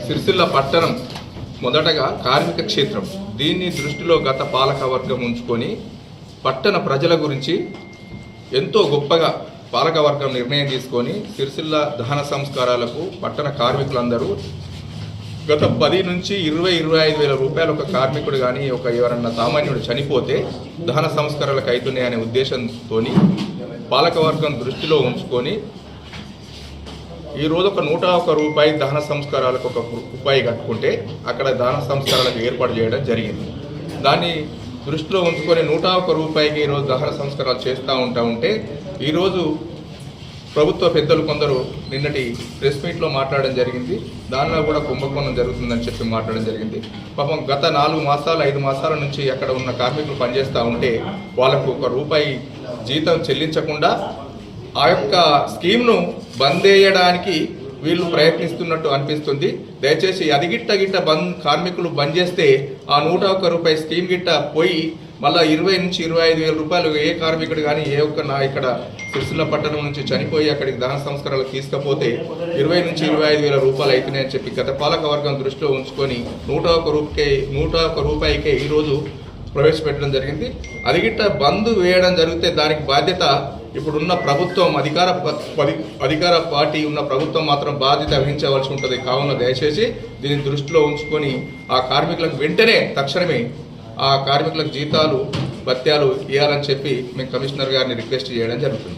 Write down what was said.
సిరిసిల్ల పట్టణం మొదటగా కార్మిక క్షేత్రం. దీన్ని దృష్టిలో గత పాలక వర్గం ఉంచుకొని పట్టణ ప్రజల గురించి ఎంతో గొప్పగా పాలకవర్గం నిర్ణయం తీసుకొని సిరిసిల్ల దహన సంస్కారాలకు పట్టణ కార్మికులందరూ గత 10 నుంచి 20-25 వేల రూపాయలు ఒక కార్మికుడు కానీ ఎవరన్నా సామాన్యుడు చనిపోతే దహన సంస్కారాలకు అవుతున్నాయి అనే ఉద్దేశంతో పాలకవర్గం దృష్టిలో ఉంచుకొని ఈరోజు ఒక 101 రూపాయి దహన సంస్కారాలకు ఒక రూపాయి కట్టుకుంటే అక్కడ దహన సంస్కారాలకు ఏర్పాటు చేయడం జరిగింది. దాన్ని దృష్టిలో ఉంచుకొని 101 రూపాయికి ఈరోజు దహన సంస్కారాలు చేస్తూ ఉంటే ఈరోజు ప్రభుత్వ పెద్దలు కొందరు నిన్నటి ప్రెస్ మీట్లో మాట్లాడడం జరిగింది. దానిలో కూడా కుంభకోణం జరుగుతుందని చెప్పి మాట్లాడడం జరిగింది. పాపం గత 4 మాసాలు 5 మాసాల నుంచి అక్కడ ఉన్న కార్మికులు పనిచేస్తూ ఉంటే వాళ్ళకు 1 రూపాయి జీతం చెల్లించకుండా ఆ యొక్క స్కీమ్ను బంద్ చేయడానికి వీళ్ళు ప్రయత్నిస్తున్నట్టు అనిపిస్తుంది. దయచేసి అది గిట్ట కార్మికులు బంద్ చేస్తే ఆ 101 రూపాయి స్కీమ్ గిట్ట పోయి మళ్ళీ 20 నుంచి 25 వేల రూపాయలు ఏ కార్మికుడు కానీ ఏ ఒక్క ఇక్కడ సిరిసిల్ల పట్టణం నుంచి చనిపోయి అక్కడికి దహన సంస్కారాలు తీసుకపోతే 20 నుంచి 25 వేల రూపాయలు అవుతున్నాయని చెప్పి గత పాలక వర్గం దృష్టిలో ఉంచుకొని 101 రూపాయికే ఈరోజు ప్రవేశపెట్టడం జరిగింది. అది గిట్ట బంద్ వేయడం జరిగితే దానికి బాధ్యత ఇప్పుడున్న ప్రభుత్వం అధికార పార్టీ ఉన్న ప్రభుత్వం మాత్రం బాధ్యత వహించవలసి ఉంటుంది. కావున దయచేసి దీన్ని దృష్టిలో ఉంచుకొని ఆ కార్మికులకు వెంటనే తక్షణమే ఆ కార్మికులకు జీతాలు భత్యాలు ఇవ్వాలని చెప్పి మేము కమిషనర్ గారిని రిక్వెస్ట్ చేయడం జరుగుతుంది.